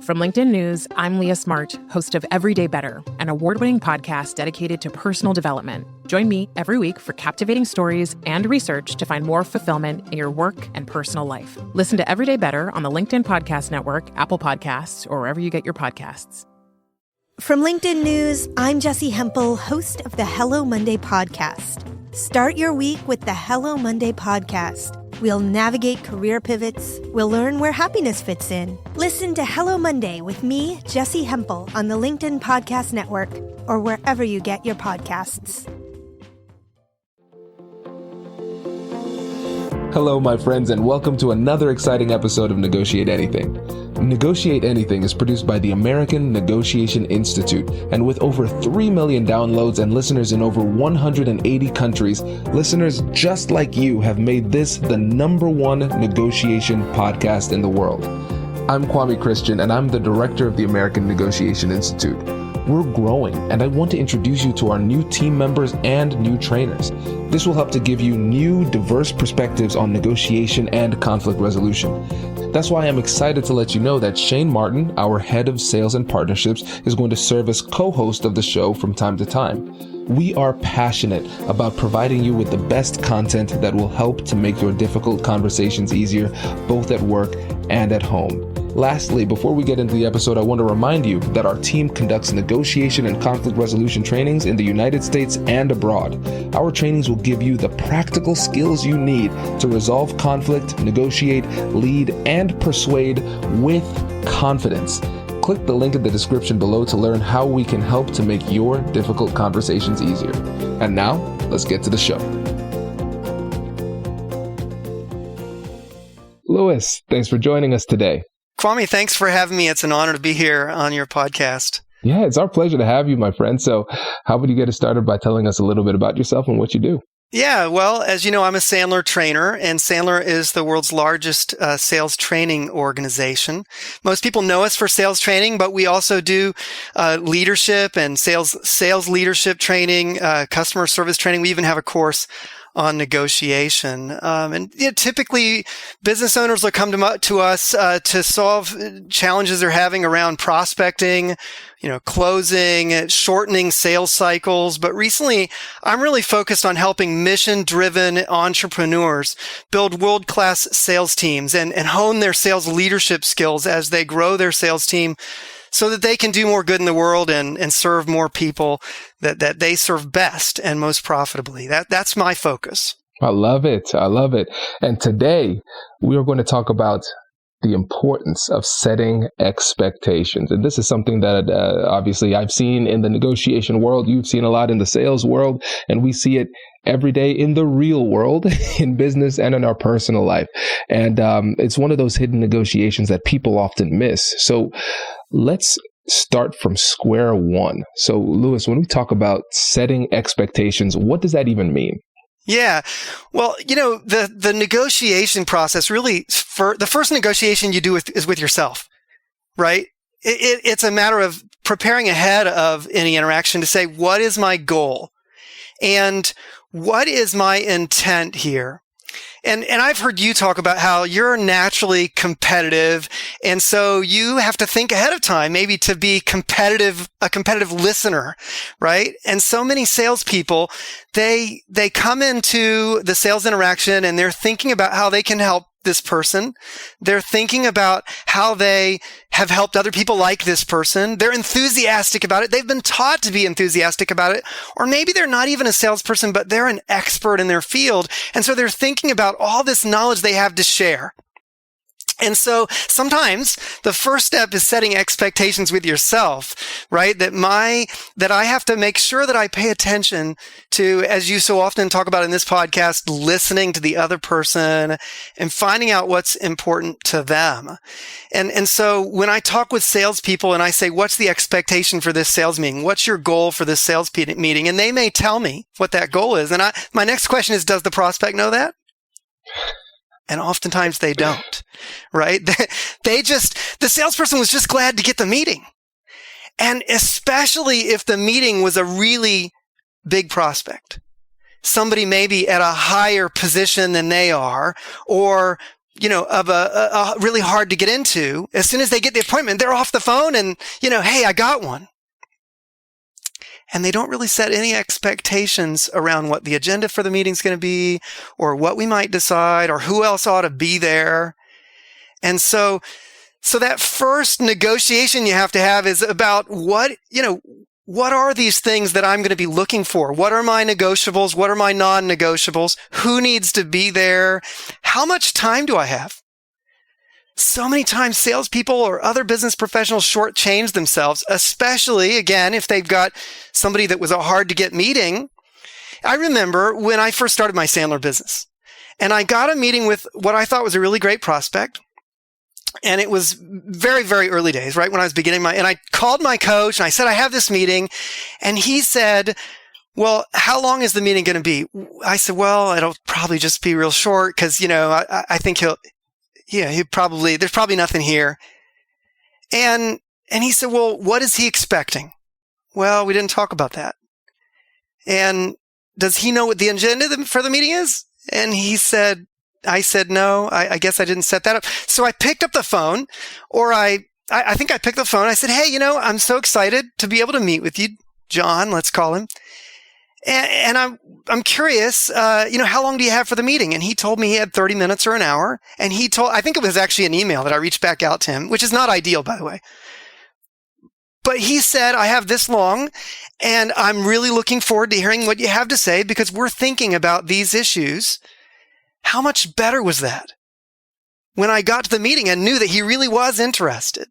From LinkedIn News, I'm Leah Smart, host of Everyday Better, an award-winning podcast dedicated to personal development. Join me every week for captivating stories and research to find more fulfillment in your work and personal life. Listen to Everyday Better on the LinkedIn Podcast Network, Apple Podcasts, or wherever you get your podcasts. From LinkedIn News, I'm Jessie Hempel, host of the Hello Monday podcast. Start your week with the Hello Monday podcast. We'll navigate career pivots. We'll learn where happiness fits in. Listen to Hello Monday with me, Jessie Hempel, on the LinkedIn Podcast Network or wherever you get your podcasts. Hello, my friends, and welcome to another exciting episode of Negotiate Anything. Negotiate Anything is produced by the American Negotiation Institute, and with over 3 million downloads and listeners in over 180 countries, listeners just like you have made this the #1 negotiation podcast in the world. I'm Kwame Christian, and I'm the director of the American Negotiation Institute. We're growing, and I want to introduce you to our new team members and new trainers. This will help to give you new, diverse perspectives on negotiation and conflict resolution. That's why I'm excited to let you know that Shane Martin, our head of sales and partnerships, is going to serve as co-host of the show from time to time. We are passionate about providing you with the best content that will help to make your difficult conversations easier, both at work and at home. Lastly, before we get into the episode, I want to remind you that our team conducts negotiation and conflict resolution trainings in the United States and abroad. Our trainings will give you the practical skills you need to resolve conflict, negotiate, lead, and persuade with confidence. Click the link in the description below to learn how we can help to make your difficult conversations easier. And now, let's get to the show. Louis, thanks for joining us today. Kwame, thanks for having me. It's an honor to be here on your podcast. Yeah, it's our pleasure to have you, my friend. So how would you get us started by telling us a little bit about yourself and what you do? Yeah, well, as you know, I'm a Sandler trainer, and Sandler is the world's largest sales training organization. Most people know us for sales training, but we also do leadership and sales leadership training, customer service training. We even have a course on negotiation. Typically, business owners will come to us to solve challenges they're having around prospecting, closing, shortening sales cycles. But recently, I'm really focused on helping mission-driven entrepreneurs build world-class sales teams and hone their sales leadership skills as they grow their sales team so that they can do more good in the world and serve more people that they serve best and most profitably. That's my focus. I love it. I love it. And today we are going to talk about the importance of setting expectations. And this is something that obviously I've seen in the negotiation world. You've seen a lot in the sales world, and we see it every day in the real world, in business and in our personal life. And it's one of those hidden negotiations that people often miss. So let's start from square one. So Louis, when we talk about setting expectations, what does that even mean? Yeah. Well, the negotiation process really, the first negotiation you do is with yourself, right? It's a matter of preparing ahead of any interaction to say, what is my goal? And what is my intent here? And I've heard you talk about how you're naturally competitive. And so you have to think ahead of time, maybe to be a competitive listener, right? And so many salespeople, they come into the sales interaction and they're thinking about how they can help this person. They're thinking about how they have helped other people like this person. They're enthusiastic about it. They've been taught to be enthusiastic about it. Or maybe they're not even a salesperson, but they're an expert in their field. And so they're thinking about all this knowledge they have to share. And so sometimes the first step is setting expectations with yourself, right? That I have to make sure that I pay attention to, as you so often talk about in this podcast, listening to the other person and finding out what's important to them. And so when I talk with salespeople and I say, what's the expectation for this sales meeting? What's your goal for this sales meeting? And they may tell me what that goal is. And my next question is, does the prospect know that? And oftentimes they don't, right? The salesperson was just glad to get the meeting. And especially if the meeting was a really big prospect, somebody maybe at a higher position than they are, or of a really hard to get into, as soon as they get the appointment, they're off the phone and, hey, I got one. And they don't really set any expectations around what the agenda for the meeting's going to be, or what we might decide, or who else ought to be there. And so that first negotiation you have to have is about what are these things that I'm going to be looking for? What are my negotiables? What are my non-negotiables? Who needs to be there? How much time do I have? So many times salespeople or other business professionals shortchange themselves, especially, again, if they've got somebody that was a hard-to-get meeting. I remember when I first started my Sandler business, and I got a meeting with what I thought was a really great prospect. And it was very, very early days, right when I was beginning and I called my coach and I said, I have this meeting. And he said, well, how long is the meeting going to be? I said, well, it'll probably just be real short because, I think there's probably nothing here. And he said, well, what is he expecting? Well, we didn't talk about that. And does he know what the agenda for the meeting is? And I said, no, I guess I didn't set that up. So I picked up the phone, or I think I picked the phone. I said, hey, I'm so excited to be able to meet with you, John, let's call him. And I'm curious, how long do you have for the meeting? And he told me he had 30 minutes or an hour. And I think it was actually an email that I reached back out to him, which is not ideal, by the way. But he said, I have this long, and I'm really looking forward to hearing what you have to say because we're thinking about these issues. How much better was that when I got to the meeting and knew that he really was interested?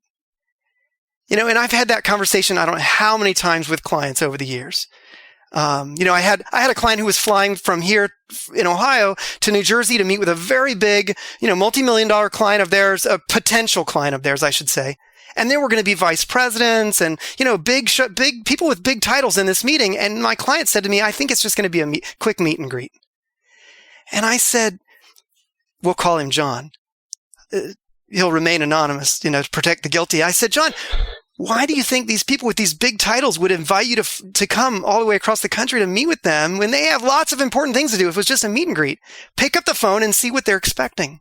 And I've had that conversation, I don't know how many times with clients over the years. I had a client who was flying from here in Ohio to New Jersey to meet with a very big, multi-million-dollar client of theirs, a potential client of theirs, I should say. And there were going to be vice presidents and, big people with big titles in this meeting. And my client said to me, I think it's just going to be a quick meet and greet. And I said, we'll call him John. He'll remain anonymous, to protect the guilty. I said, John, why do you think these people with these big titles would invite you to come all the way across the country to meet with them when they have lots of important things to do? If it was just a meet and greet, pick up the phone and see what they're expecting.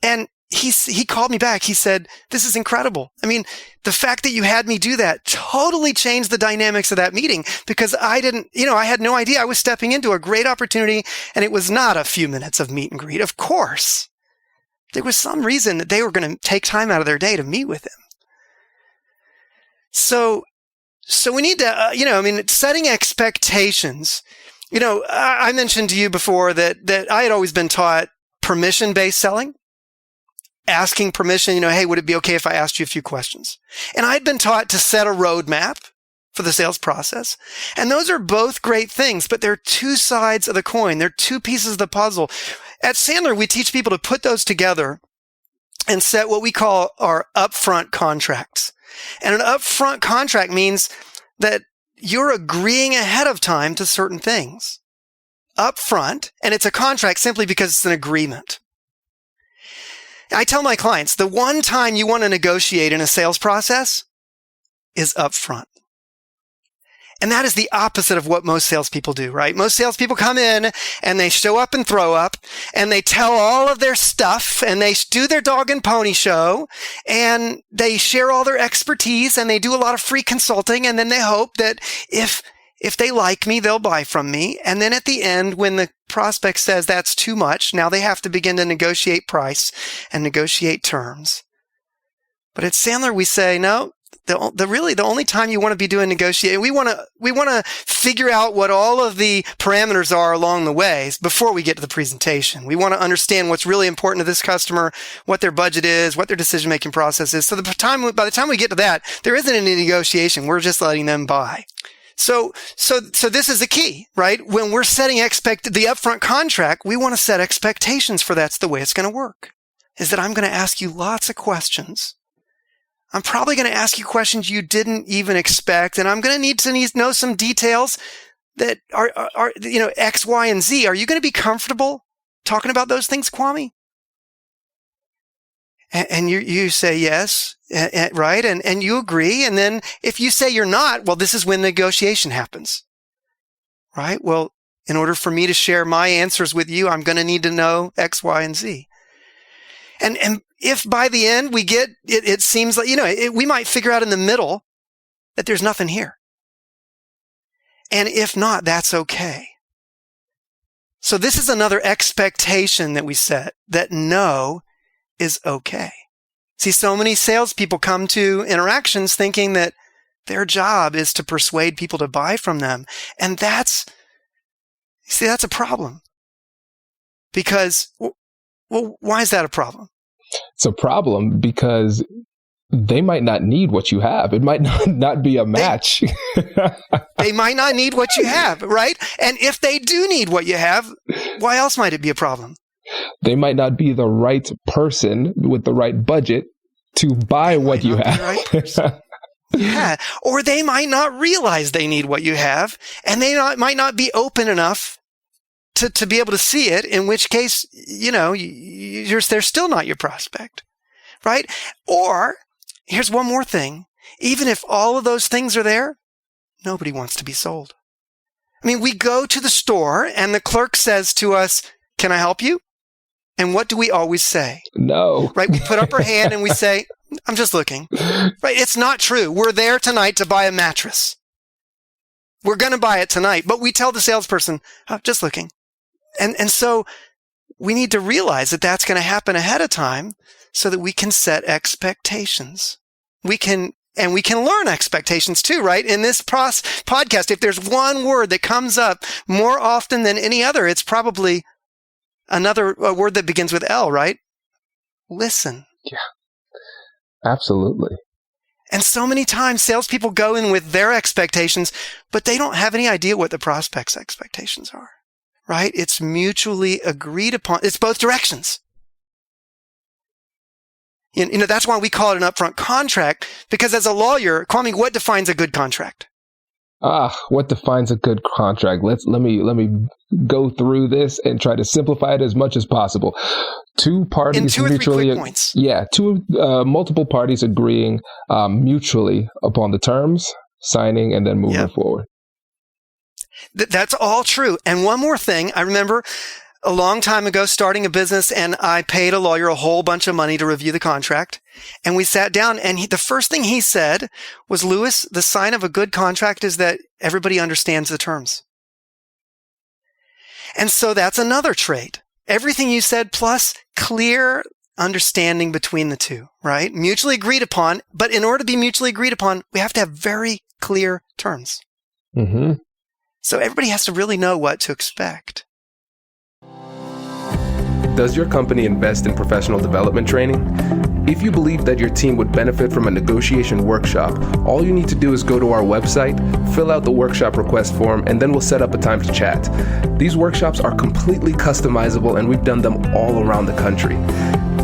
And he called me back. He said, this is incredible. I mean, the fact that you had me do that totally changed the dynamics of that meeting because I had no idea I was stepping into a great opportunity, and it was not a few minutes of meet and greet. Of course, there was some reason that they were going to take time out of their day to meet with him. So we need to, setting expectations. I mentioned to you before that I had always been taught permission-based selling. Asking permission, hey, would it be okay if I asked you a few questions? And I'd been taught to set a roadmap for the sales process. And those are both great things, but they're two sides of the coin. They're two pieces of the puzzle. At Sandler, we teach people to put those together and set what we call our upfront contracts. And an upfront contract means that you're agreeing ahead of time to certain things. Upfront, and it's a contract simply because it's an agreement. I tell my clients, the one time you want to negotiate in a sales process is upfront. And that is the opposite of what most salespeople do, right? Most salespeople come in and they show up and throw up and they tell all of their stuff and they do their dog and pony show and they share all their expertise and they do a lot of free consulting. And then they hope that if they like me, they'll buy from me. And then at the end, when the prospect says that's too much, now they have to begin to negotiate price and negotiate terms. But at Sandler, we say, no, the only time you want to be doing negotiating, we want to figure out what all of the parameters are along the ways before we get to the presentation. We want to understand what's really important to this customer, what their budget is, what their decision-making process is. So by the time we get to that, there isn't any negotiation. We're just letting them buy. So this is the key, right? When we're setting the upfront contract, we want to set expectations for that's the way it's going to work. Is that I'm going to ask you lots of questions. I'm probably going to ask you questions you didn't even expect, and I'm going to need to know some details that are X, Y, and Z. Are you going to be comfortable talking about those things, Kwame? And you say yes, right? And you agree. And then if you say you're not, well, this is when negotiation happens, right? Well, in order for me to share my answers with you, I'm going to need to know X, Y, and Z. And if by the end we get, it seems like, we might figure out in the middle that there's nothing here. And if not, that's okay. So this is another expectation that we set, that no is okay. See, so many salespeople come to interactions thinking that their job is to persuade people to buy from them. And that's a problem. Because, well, why is that a problem? It's a problem because they might not need what you have. It might not be a match. They might not need what you have, right? And if they do need what you have, why else might it be a problem? They might not be the right person with the right budget to buy what you have. Right person. Yeah. Or they might not realize they need what you have, and they might not be open enough to be able to see it, in which case, they're still not your prospect, right? Or here's one more thing. Even if all of those things are there, nobody wants to be sold. I mean, we go to the store and the clerk says to us, "Can I help you?" And what do we always say? No. Right? We put up our hand and we say, "I'm just looking." Right? It's not true. We're there tonight to buy a mattress. We're going to buy it tonight, but we tell the salesperson, "Oh, just looking." And so we need to realize that that's going to happen ahead of time so that we can set expectations. We can learn expectations too, right? In this podcast, if there's one word that comes up more often than any other, it's probably a word that begins with L, right? Listen. Yeah, absolutely. And so many times salespeople go in with their expectations, but they don't have any idea what the prospect's expectations are, right? It's mutually agreed upon. It's both directions. That's why we call it an upfront contract, because as a lawyer, Kwame, what defines a good contract? What defines a good contract? Let me go through this and try to simplify it as much as possible. Two parties in 2 or 3 mutually, quick points. Yeah, multiple parties agreeing mutually upon the terms, signing, and then moving forward. That's all true. And one more thing, I remember a long time ago starting a business, and I paid a lawyer a whole bunch of money to review the contract. And we sat down, and the first thing he said was, "Louis, the sign of a good contract is that everybody understands the terms." And so that's another trait. Everything you said plus clear understanding between the two, right? Mutually agreed upon. But in order to be mutually agreed upon, we have to have very clear terms. Mm-hmm. So everybody has to really know what to expect. Does your company invest in professional development training? If you believe that your team would benefit from a negotiation workshop, all you need to do is go to our website, fill out the workshop request form, and then we'll set up a time to chat. These workshops are completely customizable, and we've done them all around the country.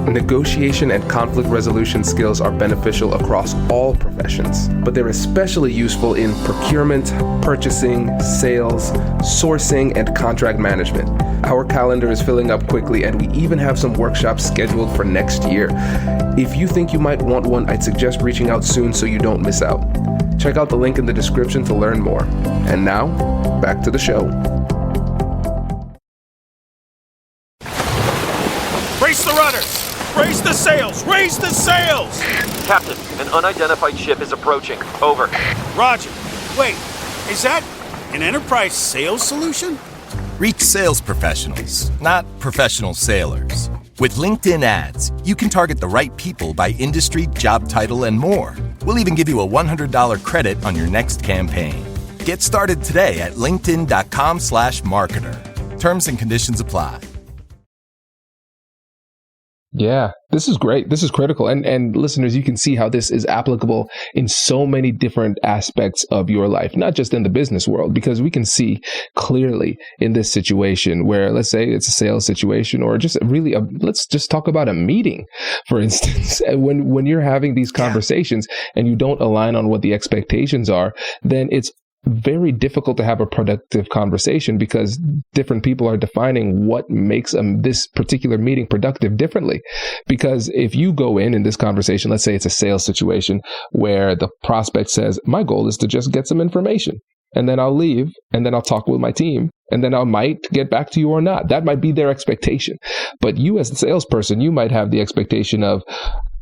Negotiation and conflict resolution skills are beneficial across all professions, but they're especially useful in procurement, purchasing, sales, sourcing, and contract management. Our calendar is filling up quickly, and we even have some workshops scheduled for next year. If you think you might want one, I'd suggest reaching out soon so you don't miss out. Check out the link in the description to learn more. And now, back to the show. Brace the rudders! Raise the sails! Raise the sails! Captain, an unidentified ship is approaching. Over. Roger. Wait, is that an enterprise sales solution? Reach sales professionals, not professional sailors. With LinkedIn ads, you can target the right people by industry, job title, and more. We'll even give you a $100 credit on your next campaign. Get started today at linkedin.com/marketer. Terms and conditions apply. Yeah, this is great. This is critical. And listeners, you can see how this is applicable in so many different aspects of your life, not just in the business world, because we can see clearly in this situation where, let's say it's a sales situation, or just really, let's just talk about a meeting, for instance. When you're having these conversations and you don't align on what the expectations are, then it's very difficult to have a productive conversation, because different people are defining what makes this particular meeting productive differently. Because if you go in this conversation, let's say it's a sales situation where the prospect says, "My goal is to just get some information." and then I'll leave, and then I'll talk with my team, and then I might get back to you or not. That might be their expectation. But you as the salesperson, you might have the expectation of,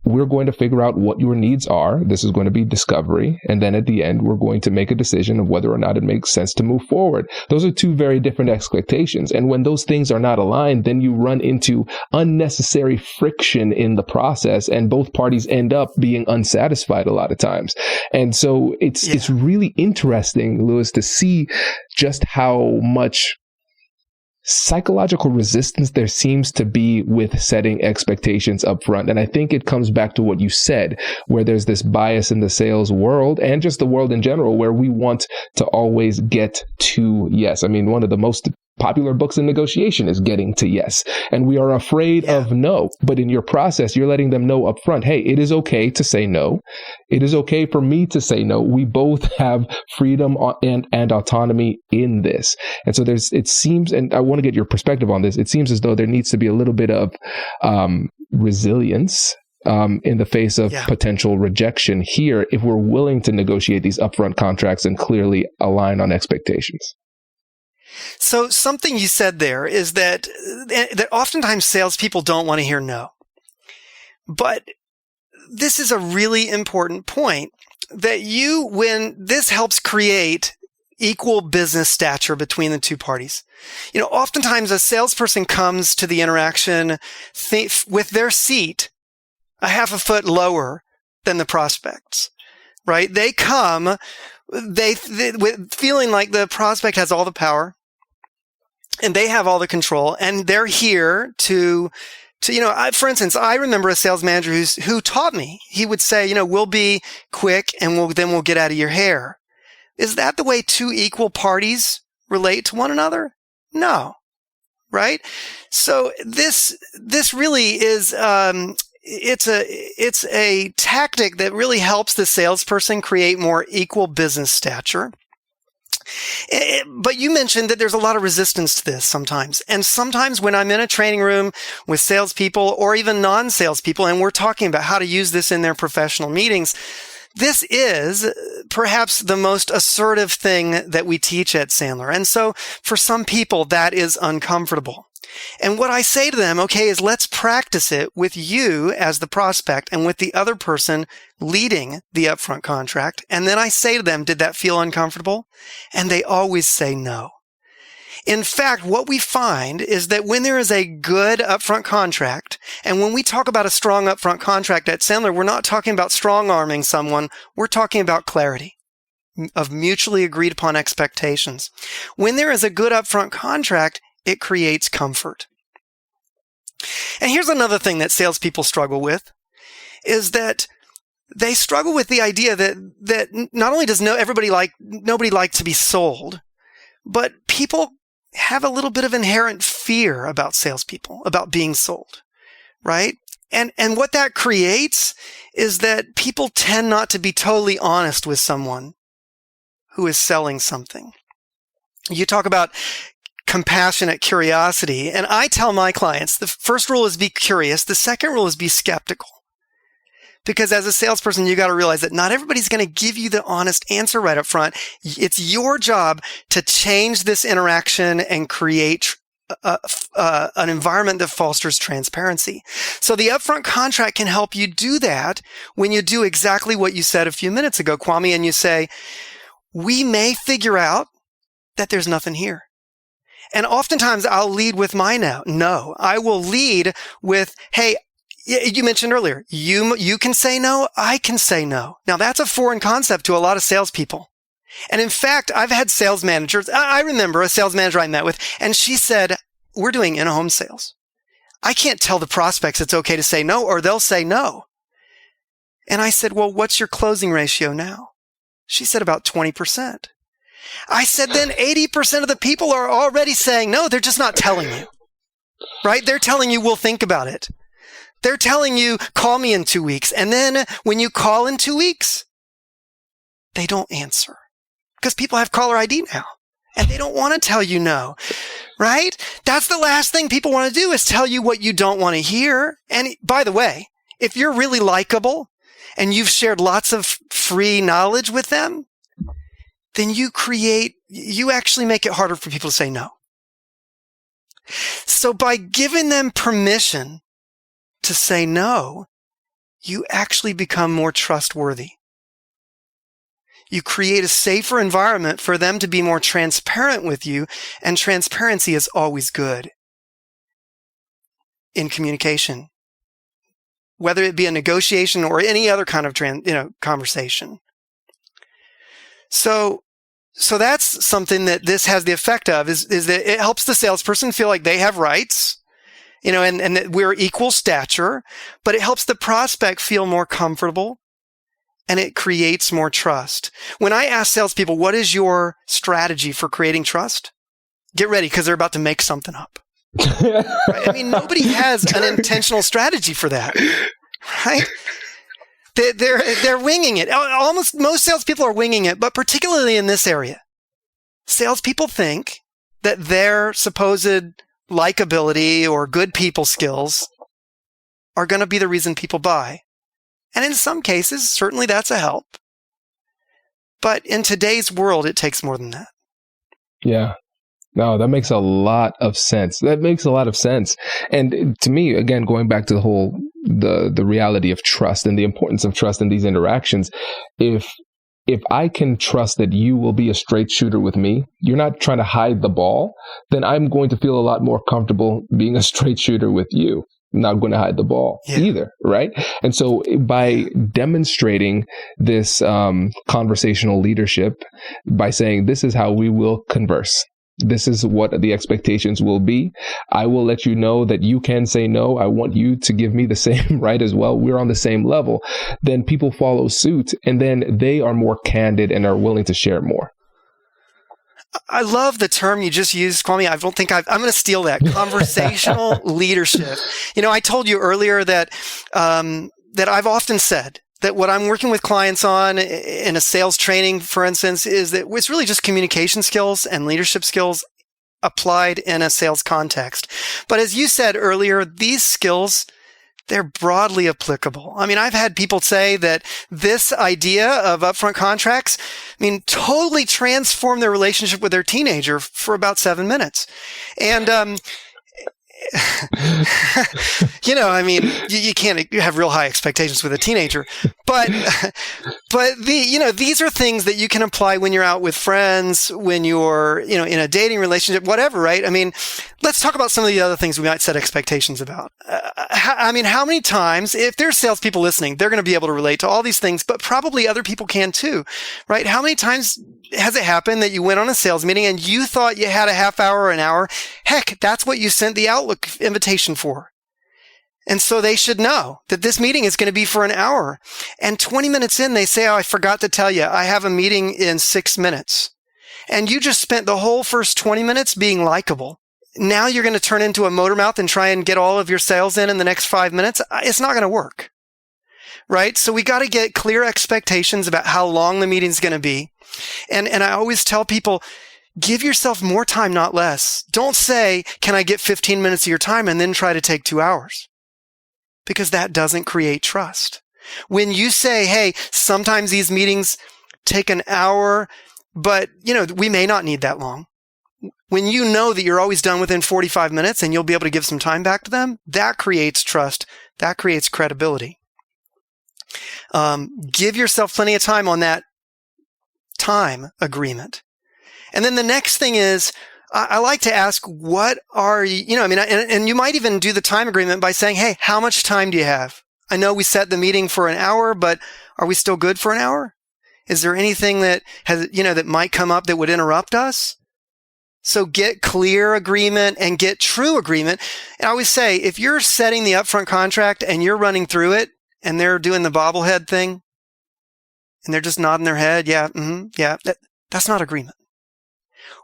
we're going to figure out what your needs are. This is going to be discovery. And then at the end, we're going to make a decision of whether or not it makes sense to move forward. Those are two very different expectations. And when those things are not aligned, then you run into unnecessary friction in the process, and both parties end up being unsatisfied a lot of times. And so it's really interesting, Lewis, to see just how much psychological resistance there seems to be with setting expectations up front. And I think it comes back to what you said, where there's this bias in the sales world and just the world in general, where we want to always get to yes. I mean, one of the most popular books in negotiation is Getting to Yes. And we are afraid of no. But in your process, you're letting them know up front, hey, it is okay to say no. It is okay for me to say no. We both have freedom and autonomy in this. And so it seems, and I want to get your perspective on this, it seems as though there needs to be a little bit of resilience in the face of potential rejection here if we're willing to negotiate these upfront contracts and clearly align on expectations. So something you said there is that oftentimes salespeople don't want to hear no. But this is a really important point that when this helps create equal business stature between the two parties. You know, oftentimes a salesperson comes to the interaction with their seat a half a foot lower than the prospects, right? They come, with feeling like the prospect has all the power and they have all the control, and they're here to for instance, I remember a sales manager who taught me. He would say, we'll be quick and we'll get out of your hair. Is that the way two equal parties relate to one another? No. Right? So this really is, it's a tactic that really helps the salesperson create more equal business stature. But you mentioned that there's a lot of resistance to this sometimes. And sometimes when I'm in a training room with salespeople or even non-salespeople, and we're talking about how to use this in their professional meetings, this is perhaps the most assertive thing that we teach at Sandler. And so for some people, that is uncomfortable. And what I say to them, is let's practice it with you as the prospect and with the other person leading the upfront contract. And then I say to them, did that feel uncomfortable? And they always say no. In fact, what we find is that when there is a good upfront contract, and when we talk about a strong upfront contract at Sandler, we're not talking about strong-arming someone. We're talking about clarity of mutually agreed upon expectations. When there is a good upfront contract, it creates comfort. And here's another thing that salespeople struggle with, is that they struggle with the idea that not only does nobody like to be sold, but people have a little bit of inherent fear about salespeople, about being sold, right? And what that creates is that people tend not to be totally honest with someone who is selling something. You talk about compassionate curiosity. And I tell my clients, the first rule is be curious. The second rule is be skeptical. Because as a salesperson, you got to realize that not everybody's going to give you the honest answer right up front. It's your job to change this interaction and create an environment that fosters transparency. So the upfront contract can help you do that when you do exactly what you said a few minutes ago, Kwame, and you say, we may figure out that there's nothing here. And oftentimes I'll lead with my no. I will lead with, hey, you mentioned earlier, you can say no, I can say no. Now that's a foreign concept to a lot of salespeople. And in fact, I've had sales managers. I remember a sales manager I met with, and she said, we're doing in-home sales. I can't tell the prospects it's okay to say no, or they'll say no. And I said, well, what's your closing ratio now? She said about 20%. I said, then 80% of the people are already saying no. They're just not telling you, right? They're telling you, we'll think about it. They're telling you, call me in 2 weeks. And then when you call in 2 weeks, they don't answer because people have caller ID now and they don't want to tell you no, right? That's the last thing people want to do is tell you what you don't want to hear. And by the way, if you're really likable and you've shared lots of free knowledge with them, then you actually make it harder for people to say no. So by giving them permission to say no, you actually become more trustworthy. You create a safer environment for them to be more transparent with you, and transparency is always good in communication, whether it be a negotiation or any other kind of conversation. So that's something that this has the effect of is that it helps the salesperson feel like they have rights, and that we're equal stature, but it helps the prospect feel more comfortable, and it creates more trust. When I ask salespeople, what is your strategy for creating trust? Get ready, because they're about to make something up. Right? I mean, nobody has an intentional strategy for that, right? They're winging it. Almost most salespeople are winging it, but particularly in this area, salespeople think that their supposed likability or good people skills are going to be the reason people buy. And in some cases, certainly that's a help. But in today's world, it takes more than that. Yeah. No, that makes a lot of sense. And to me, again, going back to the reality of trust and the importance of trust in these interactions, if I can trust that you will be a straight shooter with me, you're not trying to hide the ball, then I'm going to feel a lot more comfortable being a straight shooter with you. I'm not going to hide the ball either, right? And so by demonstrating this conversational leadership, by saying this is how we will converse, this is what the expectations will be. I will let you know that you can say no. I want you to give me the same right as well. We're on the same level. Then people follow suit, and then they are more candid and are willing to share more. I love the term you just used, Kwame. I don't think I'm going to steal that. Conversational leadership. I told you earlier that I've often said that what I'm working with clients on in a sales training, for instance, is that it's really just communication skills and leadership skills applied in a sales context. But as you said earlier, these skills, they're broadly applicable. I mean, I've had people say that this idea of upfront contracts, totally transformed their relationship with their teenager for about 7 minutes. And, you can't have real high expectations with a teenager, but these are things that you can apply when you're out with friends, when you're, in a dating relationship, whatever, right? I mean, let's talk about some of the other things we might set expectations about. How many times, if there's salespeople listening, they're going to be able to relate to all these things, but probably other people can too, right? How many times has it happened that you went on a sales meeting and you thought you had a half hour or an hour? Heck, that's what you sent the Outlook invitation for. And so they should know that this meeting is going to be for an hour. And 20 minutes in, they say, I forgot to tell you, I have a meeting in 6 minutes. And you just spent the whole first 20 minutes being likable. Now you're going to turn into a motor mouth and try and get all of your sales in the next 5 minutes. It's not going to work. Right? So we got to get clear expectations about how long the meeting's going to be. And I always tell people, give yourself more time, not less. Don't say, can I get 15 minutes of your time, and then try to take 2 hours. Because that doesn't create trust. When you say, hey, sometimes these meetings take an hour, but we may not need that long. When you know that you're always done within 45 minutes and you'll be able to give some time back to them, that creates trust. That creates credibility. Give yourself plenty of time on that time agreement. And then the next thing is, I like to ask, what are you, and you might even do the time agreement by saying, hey, how much time do you have? I know we set the meeting for an hour, but are we still good for an hour? Is there anything that that might come up that would interrupt us? So get clear agreement and get true agreement. And I always say, if you're setting the upfront contract and you're running through it and they're doing the bobblehead thing and they're just nodding their head, that's not agreement.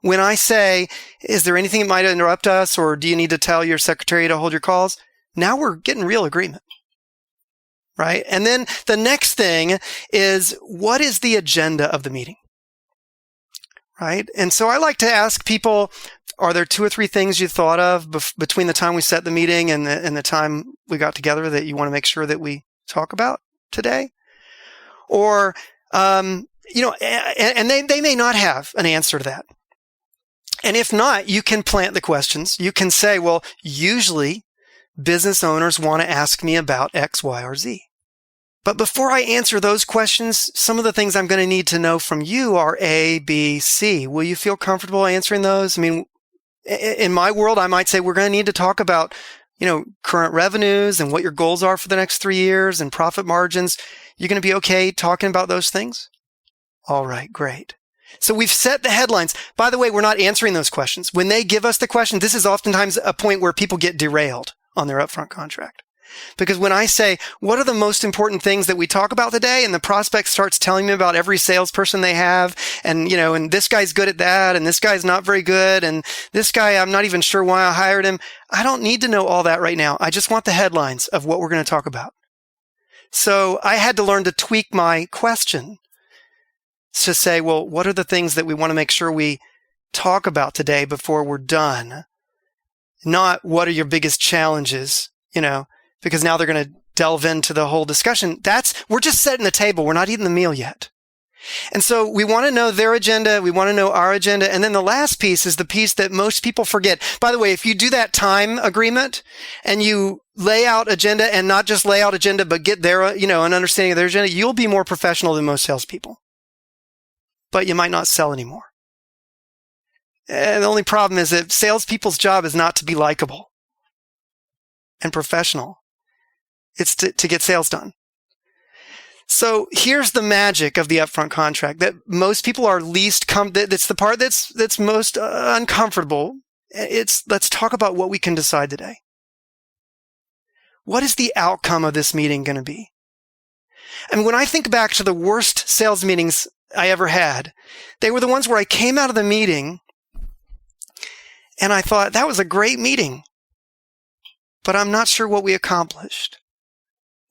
When I say, is there anything that might interrupt us, or do you need to tell your secretary to hold your calls? Now we're getting real agreement, right? And then the next thing is, what is the agenda of the meeting, right? And so I like to ask people, are there 2 or 3 things you thought of between the time we set the meeting and the time we got together that you want to make sure that we talk about today? Or, and they may not have an answer to that. And if not, you can plant the questions. You can say, well, usually business owners want to ask me about X, Y, or Z. But before I answer those questions, some of the things I'm going to need to know from you are A, B, C. Will you feel comfortable answering those? I mean, in my world, I might say we're going to need to talk about, current revenues and what your goals are for the next 3 years and profit margins. You're going to be okay talking about those things? All right, great. So we've set the headlines. By the way, we're not answering those questions. When they give us the question, this is oftentimes a point where people get derailed on their upfront contract. Because when I say, what are the most important things that we talk about today? And the prospect starts telling me about every salesperson they have. And, and this guy's good at that. And this guy's not very good. And this guy, I'm not even sure why I hired him. I don't need to know all that right now. I just want the headlines of what we're going to talk about. So I had to learn to tweak my question to say, well, what are the things that we want to make sure we talk about today before we're done? Not what are your biggest challenges, because now they're going to delve into the whole discussion. We're just setting the table. We're not eating the meal yet. And so we want to know their agenda. We want to know our agenda. And then the last piece is the piece that most people forget. By the way, if you do that time agreement and you lay out agenda and not just lay out agenda, but get their, an understanding of their agenda, you'll be more professional than most salespeople. But you might not sell anymore. And the only problem is that salespeople's job is not to be likable and professional. It's to get sales done. So here's the magic of the upfront contract that most people are that's the part that's most uncomfortable. Let's talk about what we can decide today. What is the outcome of this meeting going to be? And when I think back to the worst sales meetings I ever had, they were the ones where I came out of the meeting and I thought, that was a great meeting, but I'm not sure what we accomplished.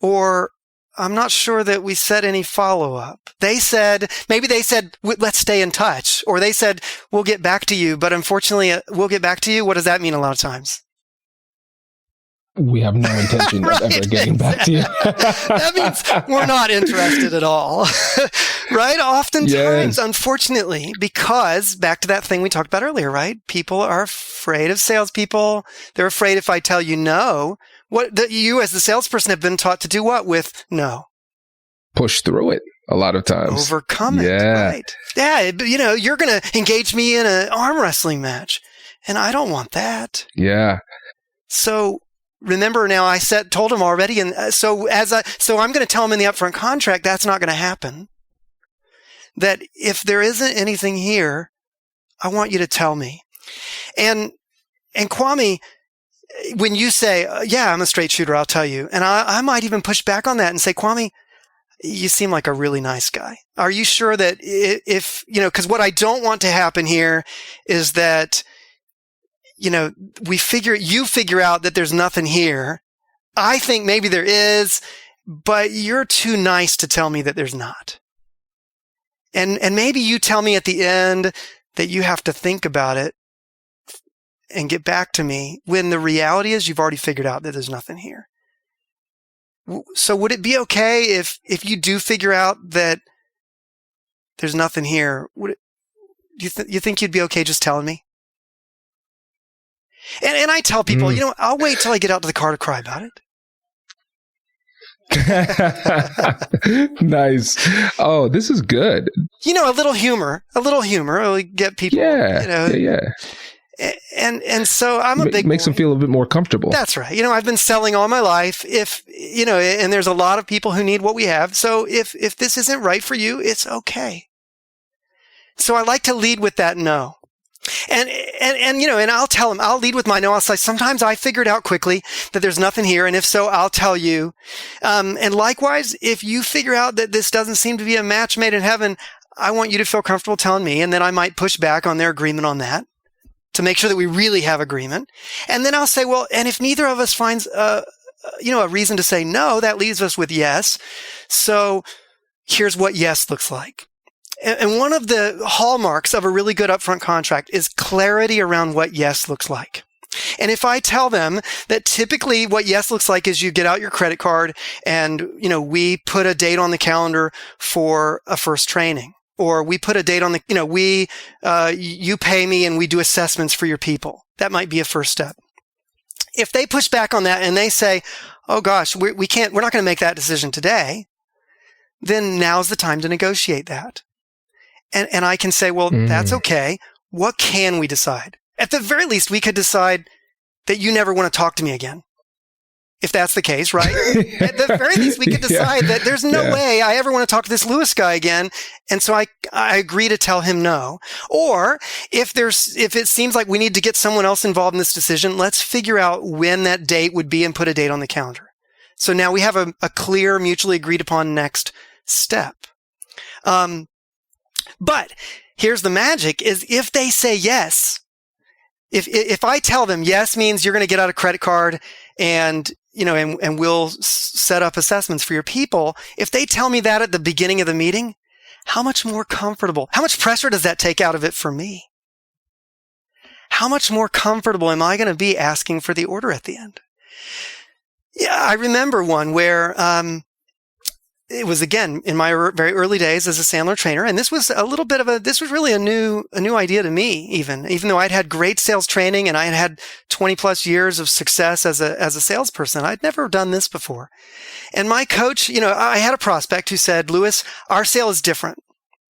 Or I'm not sure that we set any follow-up. Maybe they said, let's stay in touch. Or they said, we'll get back to you. But unfortunately, we'll get back to you. What does that mean a lot of times? We have no intention of ever getting back to you. That means we're not interested at all. Right? Oftentimes, unfortunately, because back to that thing we talked about earlier, right? People are afraid of salespeople. They're afraid if I tell you no, you as the salesperson have been taught to do what with no? Push through it a lot of times. Overcome it, right? Yeah, you're going to engage me in an arm wrestling match, and I don't want that. Yeah. So remember now, I told him already, and so I'm going to tell him in the upfront contract that's not going to happen. That if there isn't anything here, I want you to tell me. And Kwame, when you say, yeah, I'm a straight shooter, I'll tell you. And I might even push back on that and say, Kwame, you seem like a really nice guy. Are you sure that if because what I don't want to happen here is that, you figure out that there's nothing here. I think maybe there is, but you're too nice to tell me that there's not. And maybe you tell me at the end that you have to think about it and get back to me when the reality is you've already figured out that there's nothing here. So would it be okay if you do figure out that there's nothing here? Do you think you'd be okay just telling me? And I tell people, I'll wait till I get out to the car to cry about it. Nice. Oh, this is good. A little humor will get people. Yeah. And so I'm a big makes them feel a bit more comfortable. That's right. I've been selling all my life. And there's a lot of people who need what we have. So if this isn't right for you, it's okay. So I like to lead with that no. And I'll tell them, I'll lead with my no. I'll say, sometimes I figured out quickly that there's nothing here. And if so, I'll tell you. And likewise, if you figure out that this doesn't seem to be a match made in heaven, I want you to feel comfortable telling me. And then I might push back on their agreement on that to make sure that we really have agreement. And then I'll say, well, and if neither of us finds, a reason to say no, that leaves us with yes. So here's what yes looks like. And one of the hallmarks of a really good upfront contract is clarity around what yes looks like. And if I tell them that typically what yes looks like is you get out your credit card and, we put a date on the calendar for a first training. Or we put a date on you pay me and we do assessments for your people. That might be a first step. If they push back on that and they say, oh gosh, we're not going to make that decision today, then now's the time to negotiate that. And I can say, well, that's okay. What can we decide? At the very least, we could decide that you never want to talk to me again. If that's the case, right? At the very least, we could decide that there's no way I ever want to talk to this Lewis guy again. And so I agree to tell him no. Or if it seems like we need to get someone else involved in this decision, let's figure out when that date would be and put a date on the calendar. So now we have a clear, mutually agreed upon next step. But here's the magic is if they say yes, if I tell them yes means you're going to get out a credit card and we'll set up assessments for your people. If they tell me that at the beginning of the meeting, how much pressure does that take out of it for me? How much more comfortable am I going to be asking for the order at the end? Yeah, I remember one where, it was again in my very early days as a Sandler trainer. And this was this was really a new idea to me, even though I'd had great sales training and I had 20 plus years of success as a salesperson. I'd never done this before. And my coach, I had a prospect who said, Lewis, our sale is different.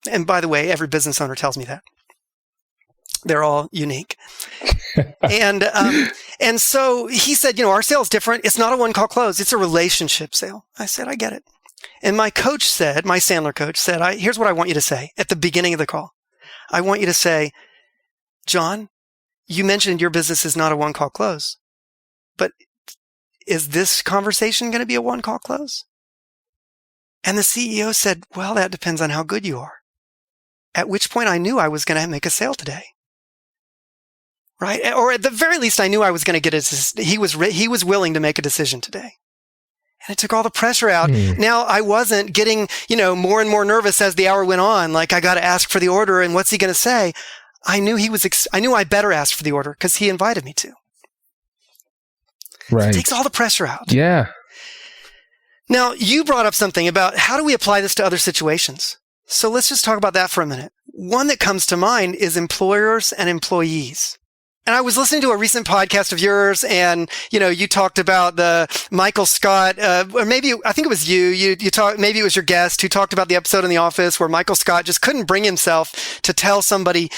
And by the way, every business owner tells me that. They're all unique. And so he said, our sale is different. It's not a one-call close. It's a relationship sale. I said, I get it. And my Sandler coach said, here's what I want you to say at the beginning of the call. I want you to say, John, you mentioned your business is not a one-call close, but is this conversation going to be a one-call close? And the CEO said, well, that depends on how good you are. At which point I knew I was going to make a sale today. Right? Or at the very least, I knew I was going to get he was willing to make a decision today. And it took all the pressure out. Now I wasn't getting, more and more nervous as the hour went on. Like I got to ask for the order and what's he going to say? I knew I knew I better ask for the order because he invited me to. Right. So it takes all the pressure out. Yeah. Now you brought up something about how do we apply this to other situations? So let's just talk about that for a minute. One that comes to mind is employers and employees. And I was listening to a recent podcast of yours and, you talked about the Michael Scott, or maybe, I think it was you talked, maybe it was your guest who talked about the episode in The Office where Michael Scott just couldn't bring himself to tell somebody,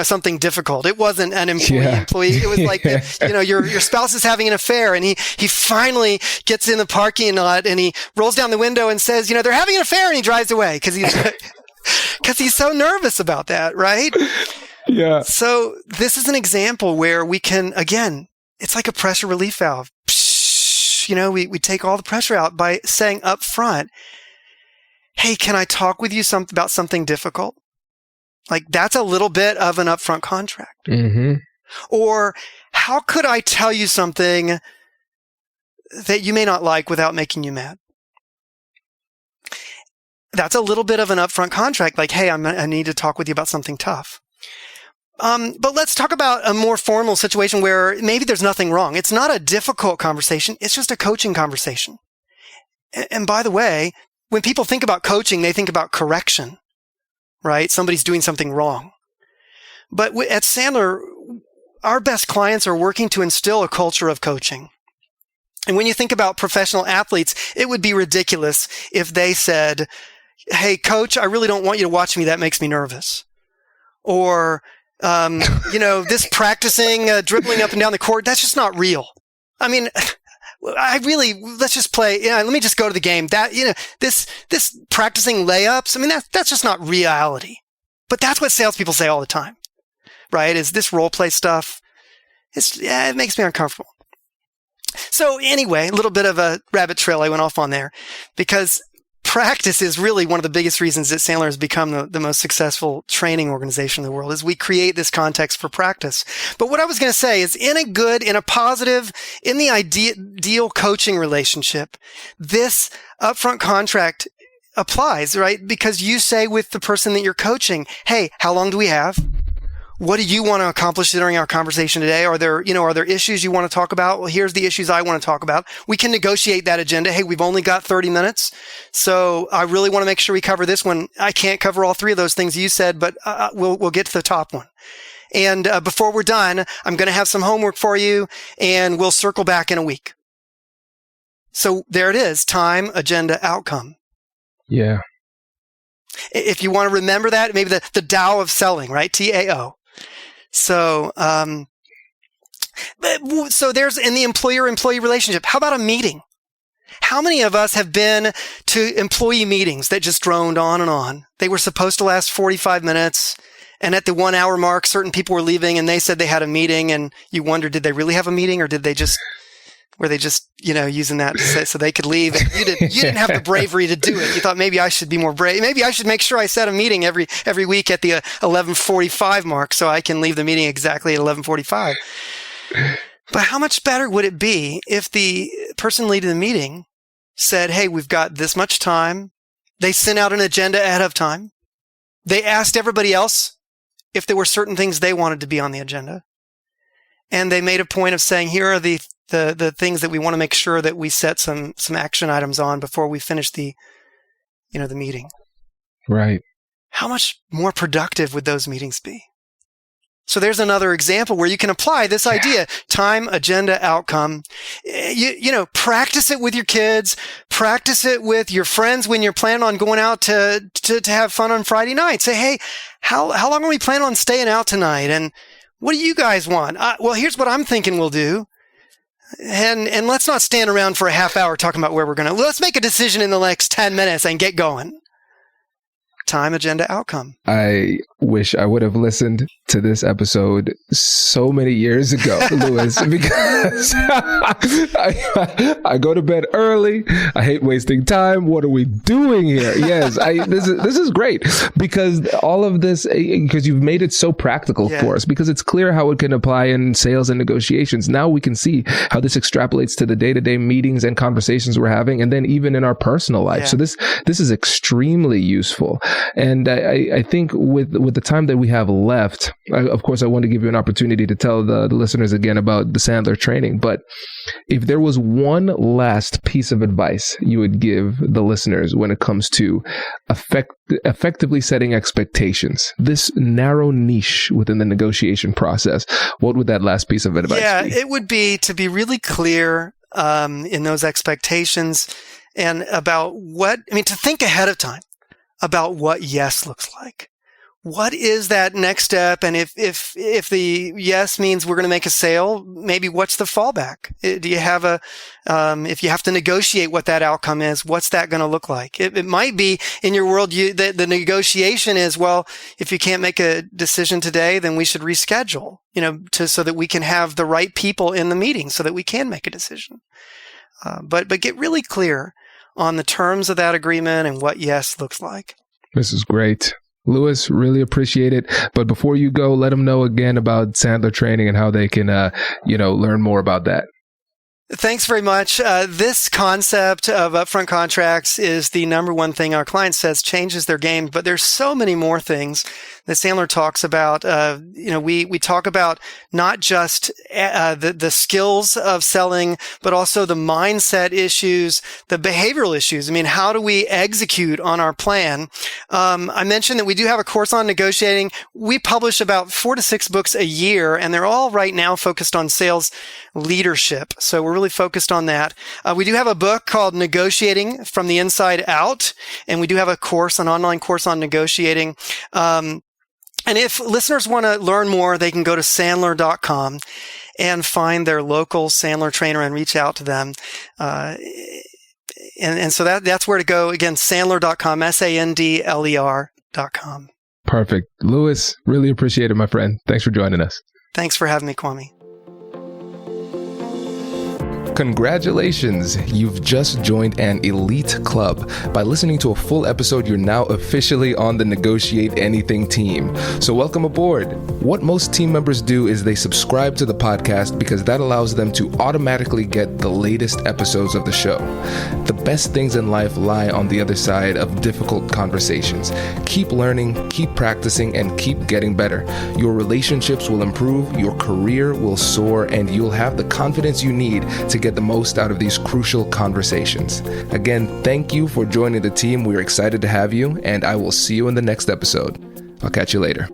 something difficult. It wasn't an employee. It was like, your spouse is having an affair and he finally gets in the parking lot and he rolls down the window and says, they're having an affair and he drives away because he's so nervous about that, right? Yeah. So this is an example where we can, again, it's like a pressure relief valve. We take all the pressure out by saying up front, hey, can I talk with you about something difficult? Like that's a little bit of an upfront contract. Mm-hmm. Or how could I tell you something that you may not like without making you mad? That's a little bit of an upfront contract. Like, hey, I need to talk with you about something tough. But let's talk about a more formal situation where maybe there's nothing wrong. It's not a difficult conversation. It's just a coaching conversation. And by the way, when people think about coaching, they think about correction, right? Somebody's doing something wrong. But at Sandler, our best clients are working to instill a culture of coaching. And when you think about professional athletes, it would be ridiculous if they said, hey, coach, I really don't want you to watch me. That makes me nervous. Or, this practicing, dribbling up and down the court, that's just not real. I mean, let's just play, let me just go to the game. That, this practicing layups, I mean, that's just not reality. But that's what salespeople say all the time, right? Is this role play stuff? It makes me uncomfortable. So anyway, a little bit of a rabbit trail I went off on there because practice is really one of the biggest reasons that Sandler has become the most successful training organization in the world is we create this context for practice. But what I was going to say is in the ideal coaching relationship, this upfront contract applies, right? Because you say with the person that you're coaching, hey, how long do we have? what do you want to accomplish during our conversation today? Are there issues you want to talk about? Well, here's the issues I want to talk about. We can negotiate that agenda. Hey, we've only got 30 minutes. So I really want to make sure we cover this one. I can't cover all three of those things you said, but we'll get to the top one. And before we're done, I'm going to have some homework for you, and we'll circle back in a week. So there it is, time, agenda, outcome. Yeah. If you want to remember that, maybe the Tao of selling, right? TAO. So there's in the employer-employee relationship. How about a meeting? How many of us have been to employee meetings that just droned on and on? They were supposed to last 45 minutes. And at the 1 hour mark, certain people were leaving and they said they had a meeting, and you wondered, did they really have a meeting, or were they just, using that to say, so they could leave? And you didn't have the bravery to do it. You thought, maybe I should be more brave. Maybe I should make sure I set a meeting every week at the 11:45 mark so I can leave the meeting exactly at 11:45. But how much better would it be if the person leading the meeting said, hey, we've got this much time. They sent out an agenda ahead of time. They asked everybody else if there were certain things they wanted to be on the agenda. And they made a point of saying, here are the things that we want to make sure that we set some action items on before we finish the meeting. Right. How much more productive would those meetings be? So there's another example where you can apply this idea, time, agenda, outcome. Practice it with your kids, practice it with your friends when you're planning on going out to have fun on Friday night. Say, hey, how long are we planning on staying out tonight? And what do you guys want? Well, here's what I'm thinking we'll do. And let's not stand around for a half hour talking about where we're going to. Let's make a decision in the next 10 minutes and get going. Time, agenda, outcome. I wish I would have listened to this episode so many years ago, Louis, because I go to bed early. I hate wasting time. What are we doing here? Yes, this is great, because all of this, because you've made it so practical for us, because it's clear how it can apply in sales and negotiations. Now we can see how this extrapolates to the day-to-day meetings and conversations we're having, and then even in our personal life. So this is extremely useful. And I think with the time that we have left, of course, I want to give you an opportunity to tell the listeners again about the Sandler training. But if there was one last piece of advice you would give the listeners when it comes to effectively setting expectations, this narrow niche within the negotiation process, what would that last piece of advice be? It would be to be really clear in those expectations and about to think ahead of time about what yes looks like. What is that next step? And if the yes means we're going to make a sale, maybe what's the fallback? Do you have if you have to negotiate what that outcome is, what's that going to look like? It might be in your world, the negotiation is, well, if you can't make a decision today, then we should reschedule, so that we can have the right people in the meeting so that we can make a decision. But get really clear on the terms of that agreement and what yes looks like. This is great. Louis, really appreciate it. But before you go, let them know again about Sandler training and how they can, learn more about that. Thanks very much. This concept of upfront contracts is the number one thing our client says changes their game, but there's so many more things that Sandler talks about. We talk about not just the skills of selling, but also the mindset issues, the behavioral issues. How do we execute on our plan? I mentioned that we do have a course on negotiating. We publish about 4 to 6 books a year, and they're all right now focused on sales leadership. So we're really focused on that. We do have a book called Negotiating from the Inside Out, and we do have an online course on negotiating. And if listeners want to learn more, they can go to Sandler.com and find their local Sandler trainer and reach out to them. And so that's where to go. Again, Sandler.com, SANDLER.com. Perfect. Louis, really appreciate it, my friend. Thanks for joining us. Thanks for having me, Kwame. Congratulations! You've just joined an elite club. By listening to a full episode, you're now officially on the Negotiate Anything team. So welcome aboard. What most team members do is they subscribe to the podcast because that allows them to automatically get the latest episodes of the show. The best things in life lie on the other side of difficult conversations. Keep learning, keep practicing, and keep getting better. Your relationships will improve, your career will soar, and you'll have the confidence you need to get the most out of these crucial conversations. Again, thank you for joining the team. We're excited to have you, and I will see you in the next episode. I'll catch you later.